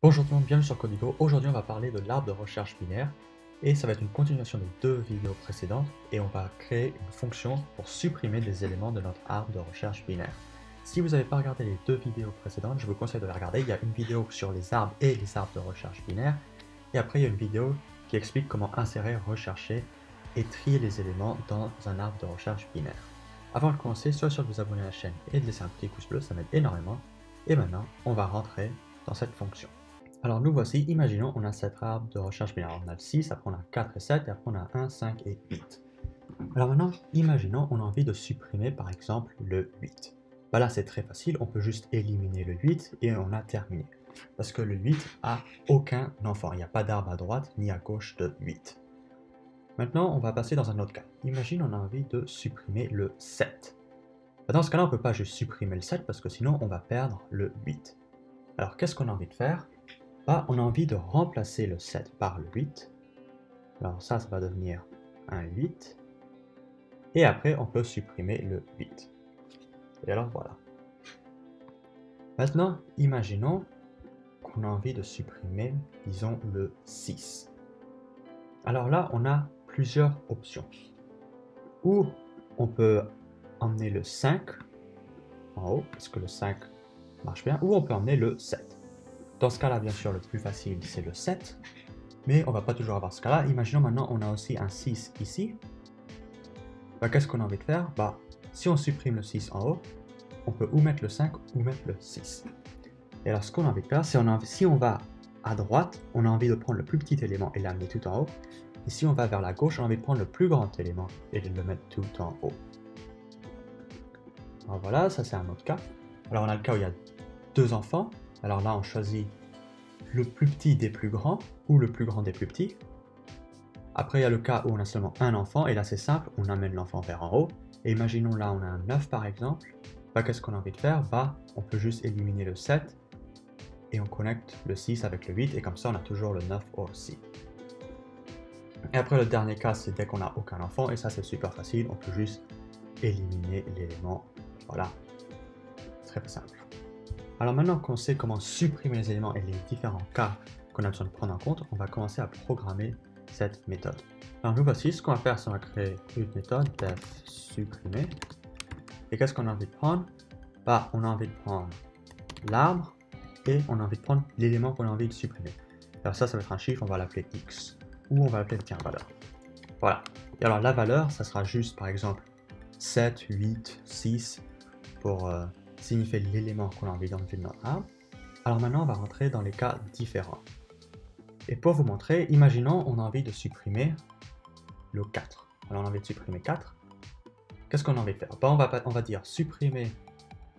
Bonjour tout le monde, bienvenue sur Codigo. Aujourd'hui on va parler de l'arbre de recherche binaire et ça va être une continuation des deux vidéos précédentes et on va créer une fonction pour supprimer des éléments de notre arbre de recherche binaire. Si vous n'avez pas regardé les deux vidéos précédentes, je vous conseille de les regarder. Il y a une vidéo sur les arbres et les arbres de recherche binaire et après il y a une vidéo qui explique comment insérer, rechercher et trier les éléments dans un arbre de recherche binaire. Avant de commencer, soyez sûr de vous abonner à la chaîne et de laisser un petit pouce bleu, ça m'aide énormément. Et maintenant, on va rentrer dans cette fonction. Alors nous voici, imaginons on a cet arbre de recherche binaire. On a le 6, après on a 4 et 7, et après on a 1, 5 et 8. Alors maintenant, imaginons on a envie de supprimer par exemple le 8. Bah là c'est très facile, on peut juste éliminer le 8 et on a terminé. Parce que le 8 a aucun enfant, il n'y a pas d'arbre à droite ni à gauche de 8. Maintenant on va passer dans un autre cas. Imagine on a envie de supprimer le 7. Dans ce cas-là on ne peut pas juste supprimer le 7 parce que sinon on va perdre le 8. Alors qu'est-ce qu'on a envie de faire? On a envie de remplacer le 7 par le 8. Alors ça va devenir un 8. Et après, on peut supprimer le 8. Et alors voilà. Maintenant, imaginons qu'on a envie de supprimer, disons, le 6. Alors là, on a plusieurs options. Ou on peut emmener le 5 en haut, parce que le 5 marche bien, ou on peut emmener le 7. Dans ce cas-là, bien sûr, le plus facile, c'est le 7. Mais on va pas toujours avoir ce cas-là. Imaginons maintenant, on a aussi un 6 ici. Qu'est-ce qu'on a envie de faire? Si on supprime le 6 en haut, on peut ou mettre le 5 ou mettre le 6. Et alors, ce qu'on a envie de faire, c'est si on va à droite, on a envie de prendre le plus petit élément et l'amener tout en haut. Et si on va vers la gauche, on a envie de prendre le plus grand élément et de le mettre tout en haut. Alors voilà, ça c'est un autre cas. Alors on a le cas où il y a deux enfants. Alors là, on choisit le plus petit des plus grands ou le plus grand des plus petits. Après, il y a le cas où on a seulement un enfant, et là c'est simple, on amène l'enfant vers en haut. Et imaginons là, on a un 9 par exemple. Qu'est-ce qu'on a envie de faire? On peut juste éliminer le 7, et on connecte le 6 avec le 8, et comme ça on a toujours le 9 aussi. Et après le dernier cas, c'est dès qu'on n'a aucun enfant, et ça c'est super facile, on peut juste éliminer l'élément. Voilà, très simple. Alors maintenant qu'on sait comment supprimer les éléments et les différents cas qu'on a besoin de prendre en compte, on va commencer à programmer cette méthode. Alors nous voici, ce qu'on va faire, c'est qu'on va créer une méthode def supprimer. Et qu'est-ce qu'on a envie de prendre? On a envie de prendre l'arbre et on a envie de prendre l'élément qu'on a envie de supprimer. Alors ça va être un chiffre, on va l'appeler x, ou on va l'appeler valeur. Voilà. Et alors la valeur, ça sera juste par exemple 7, 8, 6 pour signifier l'élément qu'on a envie d'enlever de notre arbre. Alors maintenant, on va rentrer dans les cas différents. Et pour vous montrer, imaginons on a envie de supprimer le 4. Alors on a envie de supprimer 4. Qu'est-ce qu'on a envie de faire? On va dire supprimer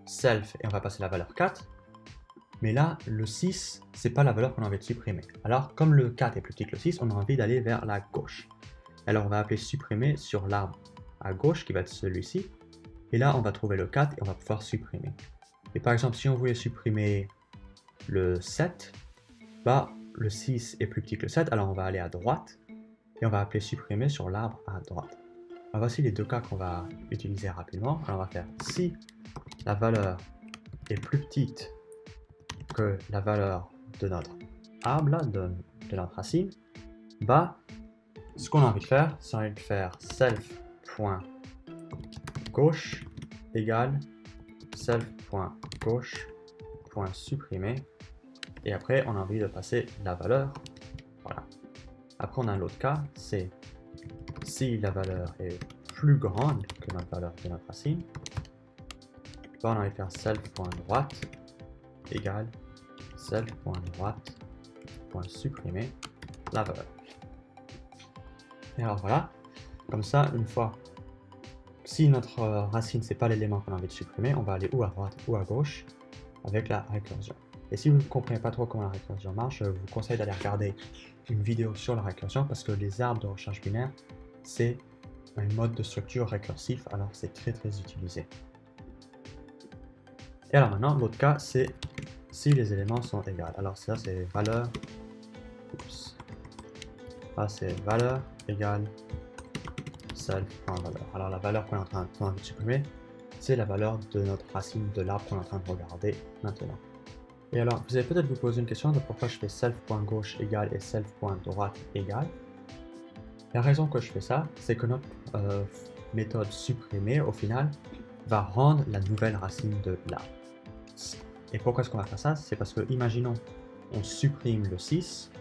self et on va passer la valeur 4. Mais là, le 6, c'est pas la valeur qu'on a envie de supprimer. Alors comme le 4 est plus petit que le 6, on a envie d'aller vers la gauche. Alors on va appeler supprimer sur l'arbre à gauche qui va être celui-ci. Et là, on va trouver le 4 et on va pouvoir supprimer. Et par exemple, si on voulait supprimer le 7, le 6 est plus petit que le 7, alors on va aller à droite et on va appeler supprimer sur l'arbre à droite. Alors voici les deux cas qu'on va utiliser rapidement. Alors on va faire si la valeur est plus petite que la valeur de notre arbre, là, de notre racine, ce qu'on a envie de faire, c'est de faire self.gauche égale self.gauche.supprimer. Et après, on a envie de passer la valeur. Voilà. Après, on a un autre cas, c'est si la valeur est plus grande que notre valeur de notre racine, on a envie de faire self.droite égale self.droite.supprimer la valeur. Et alors voilà, comme ça, une fois, si notre racine, c'est pas l'élément qu'on a envie de supprimer, on va aller ou à droite ou à gauche avec la récursion. Et si vous ne comprenez pas trop comment la récursion marche, je vous conseille d'aller regarder une vidéo sur la récursion parce que les arbres de recherche binaire, c'est un mode de structure récursif, alors c'est très utilisé. Et alors maintenant, l'autre cas, c'est si les éléments sont égaux. Alors ça, c'est valeur, c'est valeur égale self.valeur. Alors la valeur qu'on est en train de supprimer, c'est la valeur de notre racine de l'arbre qu'on est en train de regarder maintenant. Et alors, vous allez peut-être vous poser une question de pourquoi je fais self.gauche égale et self.droite égale. La raison que je fais ça, c'est que notre méthode supprimée, au final, va rendre la nouvelle racine de l'arbre. Et pourquoi est-ce qu'on va faire ça? C'est parce que, imaginons, on supprime le 6,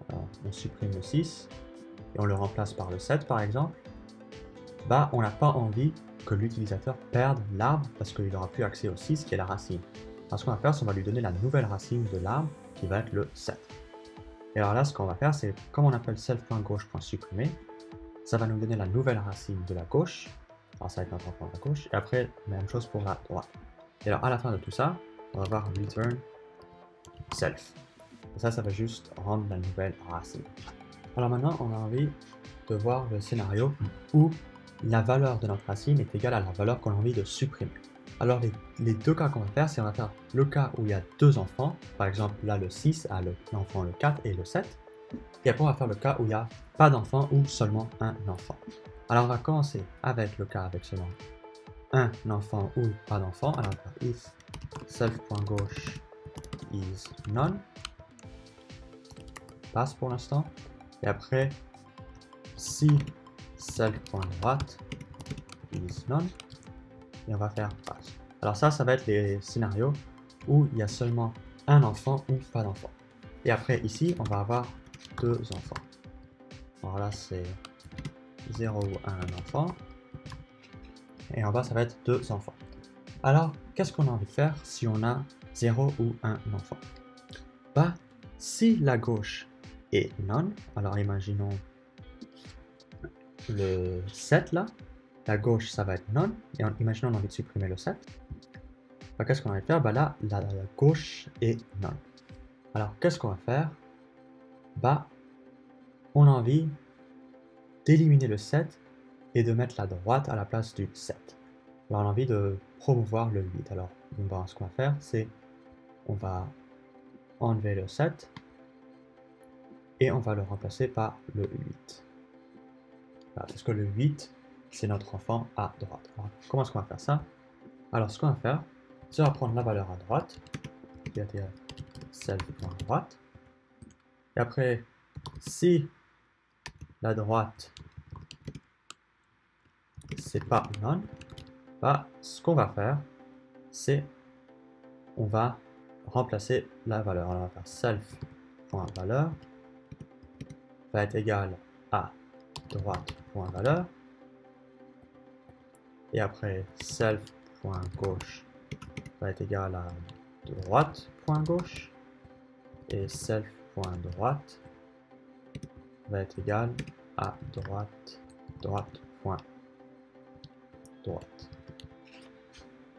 et on le remplace par le 7 par exemple, bah on n'a pas envie que l'utilisateur perde l'arbre parce qu'il n'aura plus accès au 6 qui est la racine. Alors ce qu'on va faire, c'est qu'on va lui donner la nouvelle racine de l'arbre qui va être le 7. Et alors là, ce qu'on va faire, c'est comme on appelle self.gauche.supprimer, ça va nous donner la nouvelle racine de la gauche. Alors ça va être notre enfant de la gauche. Et après, même chose pour la droite. Et alors à la fin de tout ça, on va avoir return self. Et ça va juste rendre la nouvelle racine. Alors maintenant, on a envie de voir le scénario où la valeur de notre racine est égale à la valeur qu'on a envie de supprimer. Alors les deux cas qu'on va faire, c'est on va faire le cas où il y a deux enfants, par exemple là le 6 a l'enfant le 4 et le 7, et après on va faire le cas où il n'y a pas d'enfant ou seulement un enfant. Alors on va commencer avec le cas avec seulement un enfant ou pas d'enfant. Alors on va faire if self.gauche is none, passe pour l'instant, et après si self.droite is none, et on va faire passe. Alors ça va être les scénarios où il y a seulement un enfant ou pas d'enfant. Et après ici, on va avoir deux enfants. Alors là, c'est 0 ou 1 enfant. Et en bas, ça va être deux enfants. Alors, qu'est-ce qu'on a envie de faire si on a 0 ou 1 enfant? Bah, si la gauche est none, alors imaginons le 7 là, la gauche ça va être none, et imaginons on a envie de supprimer le 7. Bah, qu'est-ce qu'on va faire? Bah là, la gauche est none. Alors, qu'est-ce qu'on va faire? Bah, on a envie d'éliminer le 7 et de mettre la droite à la place du 7. Alors, on a envie de promouvoir le 8. Alors, ce qu'on va faire, c'est on va enlever le 7 et on va le remplacer par le 8. Voilà, parce que le 8, c'est notre enfant à droite. Alors, comment est-ce qu'on va faire ça? Alors, ce qu'on va faire, c'est on va prendre la valeur à droite, qui est celle à droite. Et après, si la droite, c'est pas none, bah, ce qu'on va faire, c'est on va remplacer la valeur. Alors, on va faire self.valeur va être égal à droite.valeur. Et après, self.gauche va être égal à droite.gauche. Et self.droite va être égal à droite.droite.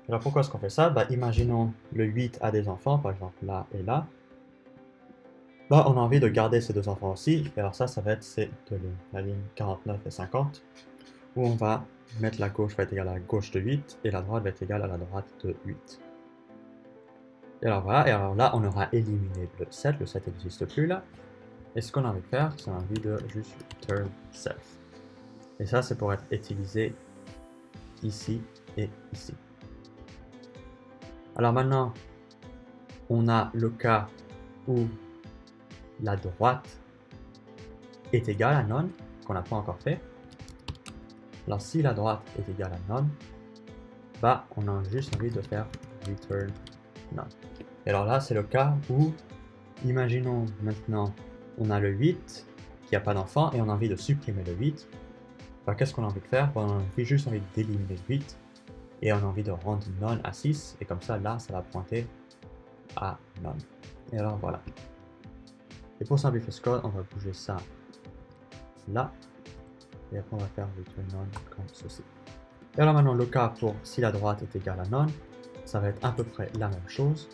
Alors pourquoi est-ce qu'on fait ça? Bah, imaginons le 8 a des enfants, par exemple là et là. Bah, on a envie de garder ces deux enfants aussi. Et alors ça va être ces deux lignes, la ligne 49 et 50, où on va mettre la gauche va être égale à la gauche de 8 et la droite va être égale à la droite de 8. Et alors voilà, et alors là on aura éliminé le 7 n'existe plus là. Et ce qu'on a envie de faire, c'est envie de juste return self. Et ça c'est pour être utilisé ici et ici. Alors maintenant, on a le cas où la droite est égale à none, qu'on n'a pas encore fait. Alors si la droite est égale à none, bah on a juste envie de faire return none. Et alors là, c'est le cas où, imaginons maintenant, on a le 8 qui n'a pas d'enfant et on a envie de supprimer le 8. Bah, qu'est-ce qu'on a envie de faire? Bah, on a juste envie d'éliminer le 8 et on a envie de rendre none à 6 et comme ça, là, ça va pointer à none. Et alors voilà. Et pour simplifier ce code, on va bouger ça là et après on va faire return none comme ceci. Et alors maintenant, le cas pour si la droite est égale à none, ça va être à peu près la même chose,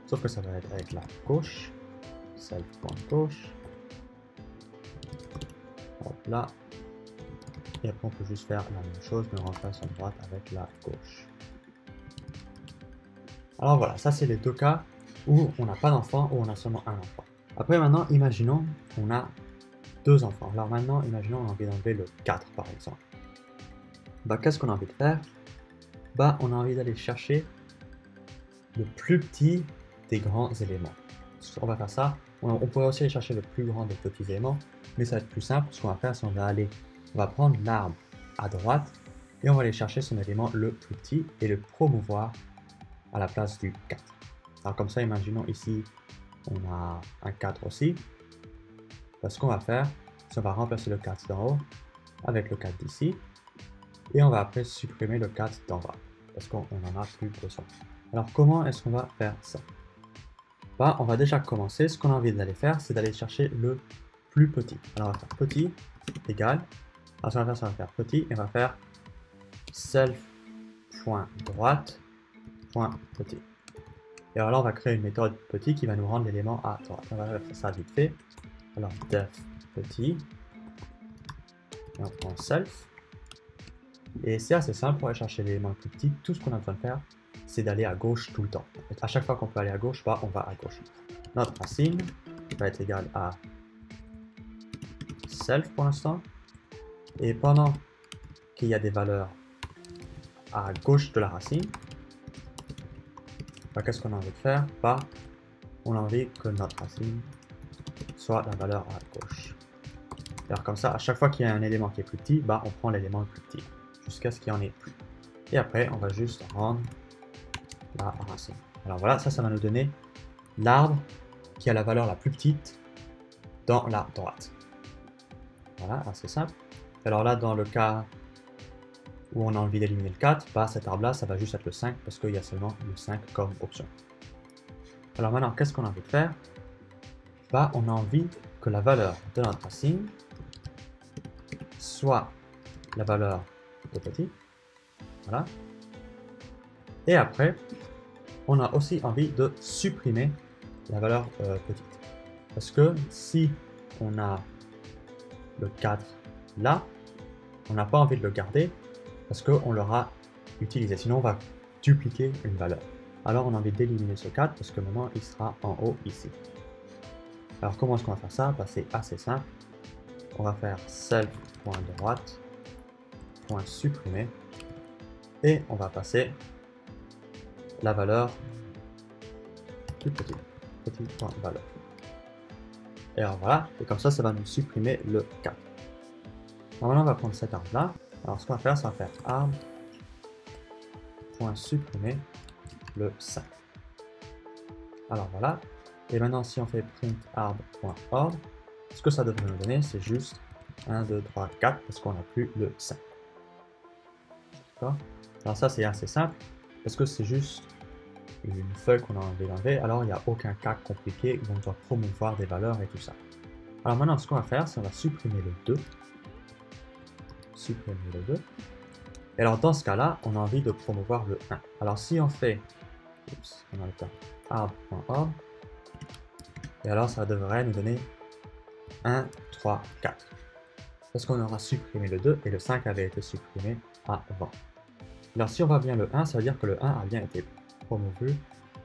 sauf que ça va être avec la gauche, self.gauche, hop là, et après on peut juste faire la même chose, mais on remplace la droite avec la gauche. Alors voilà, ça c'est les deux cas où on n'a pas d'enfant, où on a seulement un enfant. Après maintenant, imaginons on a deux enfants. Alors maintenant, imaginons on a envie d'enlever le 4 par exemple. Bah, qu'est-ce qu'on a envie de faire? Bah, on a envie d'aller chercher le plus petit des grands éléments. On va faire ça. On pourrait aussi aller chercher le plus grand des petits éléments, mais ça va être plus simple. Ce qu'on va faire, c'est on va prendre l'arbre à droite et on va aller chercher son élément le plus petit et le promouvoir à la place du 4. Alors comme ça, imaginons ici, on a un 4 aussi. Ce qu'on va faire, c'est on va remplacer le 4 d'en haut avec le 4 d'ici. Et on va après supprimer le 4 d'en bas, parce qu'on n'en a plus besoin. Alors comment est-ce qu'on va faire ça? Bah, on va déjà commencer. Ce qu'on a envie d'aller faire, c'est d'aller chercher le plus petit. Alors on va faire petit égal. Alors ce qu'on va faire, c'est on va faire petit et on va faire self.droite.petit. Et alors là, on va créer une méthode petit qui va nous rendre l'élément à droite. On va faire ça vite fait. Alors def petit. Et on prend self. Et c'est assez simple pour aller chercher l'élément le plus petit. Tout ce qu'on a besoin de faire, c'est d'aller à gauche tout le temps. À chaque fois qu'on peut aller à gauche, bah, on va à gauche. Notre racine va être égale à self pour l'instant. Et pendant qu'il y a des valeurs à gauche de la racine, bah, qu'est-ce qu'on a envie de faire? Bah, on a envie que notre racine soit la valeur à gauche. Alors comme ça, à chaque fois qu'il y a un élément qui est plus petit, bah, on prend l'élément le plus petit, jusqu'à ce qu'il n'y en ait plus. Et après, on va juste rendre la racine. Alors voilà, ça va nous donner l'arbre qui a la valeur la plus petite dans la droite. Voilà, assez simple. Alors là, dans le cas où on a envie d'éliminer le 4, bah, cet arbre-là, ça va juste être le 5 parce qu'il y a seulement le 5 comme option. Alors maintenant, qu'est-ce qu'on a envie de faire? Bah, on a envie que la valeur de notre racine soit la valeur de petit. Voilà. Et après, on a aussi envie de supprimer la valeur petite. Parce que si on a le 4 là, on n'a pas envie de le garder parce qu'on l'aura utilisé. Sinon, on va dupliquer une valeur. Alors, on a envie d'éliminer ce 4 parce que maintenant, il sera en haut ici. Alors, comment est-ce qu'on va faire ça? Bah, c'est assez simple. On va faire self.droite.supprimer et on va passer la valeur plus petite. Petit.valeur. Et alors voilà, et comme ça, ça va nous supprimer le 4. Alors maintenant, on va prendre cet arbre-là. Alors ce qu'on va faire, c'est qu'on va faire arbre.supprimer le 5. Alors voilà. Et maintenant, si on fait print arbre.org, ce que ça devrait nous donner, c'est juste 1, 2, 3, 4, parce qu'on n'a plus le 5. D'accord? Alors ça, c'est assez simple, parce que c'est juste une feuille qu'on a envie d'enlever, alors il n'y a aucun cas compliqué où on doit promouvoir des valeurs et tout ça. Alors maintenant, ce qu'on va faire, c'est qu'on va supprimer le 2. Supprimer le 2. Et alors dans ce cas-là, on a envie de promouvoir le 1. Alors si on fait arbre.org, et alors ça devrait nous donner 1, 3, 4. Parce qu'on aura supprimé le 2 et le 5 avait été supprimé avant. Alors si on voit bien le 1, ça veut dire que le 1 a bien été promovu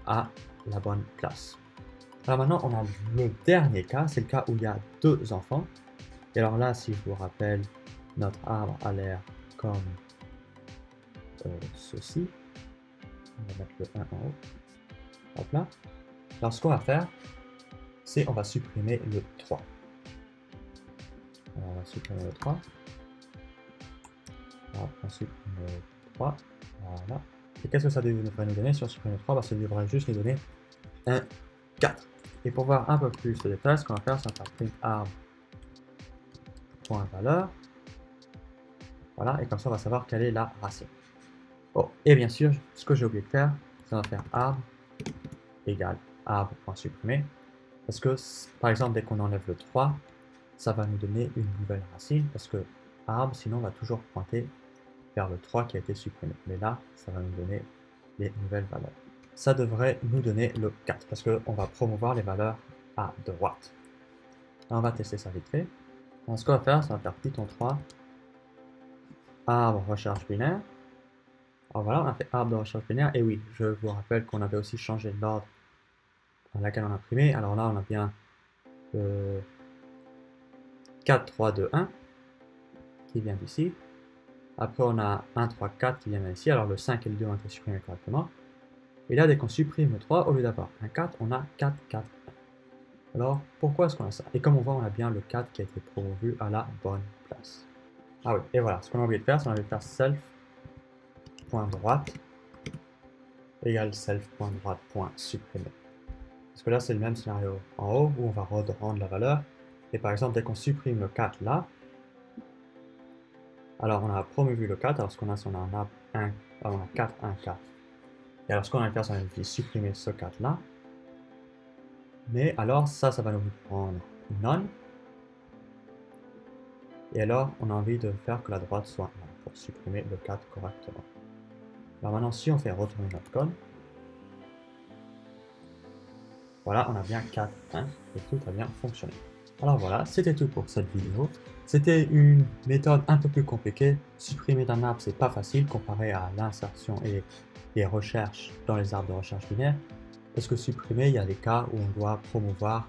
à la bonne place. Alors maintenant, on a le dernier cas, c'est le cas où il y a 2 enfants. Et alors là, si je vous rappelle, notre arbre a l'air comme ceci. On va mettre le 1 en haut. Hop là. Alors ce qu'on va faire, c'est on va supprimer le 3. Alors on va supprimer le 3. Alors, on supprime le 3. Voilà. Et qu'est-ce que ça devrait nous donner si on supprime le 3? Bah, ça devrait juste nous donner un 4. Et pour voir un peu plus de détails, ce qu'on va faire, c'est qu'on va faire print arbre.valeur. Voilà, et comme ça, on va savoir quelle est la racine. Oh, et bien sûr, ce que j'ai oublié de faire, c'est qu'on va faire arbre égale arbre.supprimer. Parce que, par exemple, dès qu'on enlève le 3, ça va nous donner une nouvelle racine. Parce que arbre, sinon, va toujours pointer vers le 3 qui a été supprimé. Mais là, ça va nous donner les nouvelles valeurs. Ça devrait nous donner le 4 parce qu'on va promouvoir les valeurs à droite. Alors, on va tester ça vite fait. Alors, ce qu'on va faire, c'est qu'on va faire Python 3, arbre recherche binaire. Alors voilà, on a fait arbre de recherche binaire. Et oui, je vous rappelle qu'on avait aussi changé l'ordre dans laquelle on a imprimé. Alors là, on a bien 4, 3, 2, 1 qui vient d'ici. Après, on a 1, 3, 4 qui vient d'ici. Alors le 5 et le 2 ont été supprimés correctement. Et là, dès qu'on supprime le 3, au lieu d'avoir un 4, on a 4, 4, 1. Alors, pourquoi est-ce qu'on a ça? Et comme on voit, on a bien le 4 qui a été promu à la bonne place. Ah oui, et voilà, ce qu'on a oublié de faire, c'est qu'on a oublié de faire self.droite égale self.droite.supprimer. Parce que là, c'est le même scénario en haut où on va rendre la valeur. Et par exemple, dès qu'on supprime le 4 là, alors on a promu le 4, alors ce qu'on a, c'est on a un arbre 1, on a 4, 1, 4. Et alors ce qu'on va faire, c'est qu'on va supprimer ce 4 là. Mais alors ça va nous prendre none. Et alors, on a envie de faire que la droite soit 1 pour supprimer le 4 correctement. Alors maintenant, si on fait retourner notre code, voilà, on a bien 4, 1 et tout a bien fonctionné. Alors voilà, c'était tout pour cette vidéo. C'était une méthode un peu plus compliquée. Supprimer d'un arbre, c'est pas facile comparé à l'insertion et les recherches dans les arbres de recherche binaire. Parce que supprimer, il y a des cas où on doit promouvoir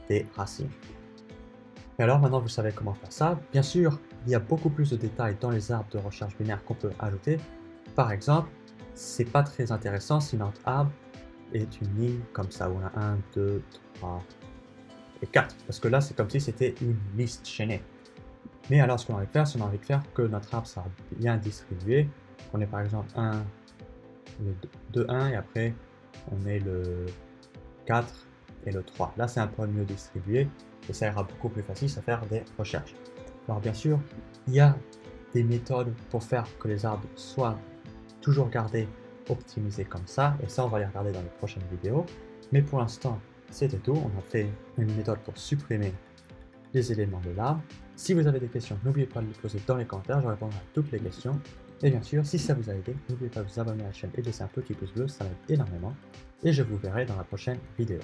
des racines. Et alors maintenant vous savez comment faire ça. Bien sûr, il y a beaucoup plus de détails dans les arbres de recherche binaire qu'on peut ajouter. Par exemple, c'est pas très intéressant si notre arbre est une ligne comme ça, où on a 1, 2, 3 et 4. Parce que là, c'est comme si c'était une liste chaînée. Mais alors, ce qu'on a envie de faire, c'est qu'on a envie de faire que notre arbre soit bien distribué. On est par exemple 1, le 2, 1, et après, on met le 4 et le 3. Là, c'est un peu mieux distribué. Et ça ira beaucoup plus facile à faire des recherches. Alors bien sûr, il y a des méthodes pour faire que les arbres soient toujours gardés, optimisés comme ça, et ça on va les regarder dans les prochaines vidéos. Mais pour l'instant, c'était tout. On a fait une méthode pour supprimer les éléments de l'arbre. Si vous avez des questions, n'oubliez pas de les poser dans les commentaires, je répondrai à toutes les questions. Et bien sûr, si ça vous a aidé, n'oubliez pas de vous abonner à la chaîne et de laisser un petit pouce bleu, ça m'aide énormément. Et je vous verrai dans la prochaine vidéo.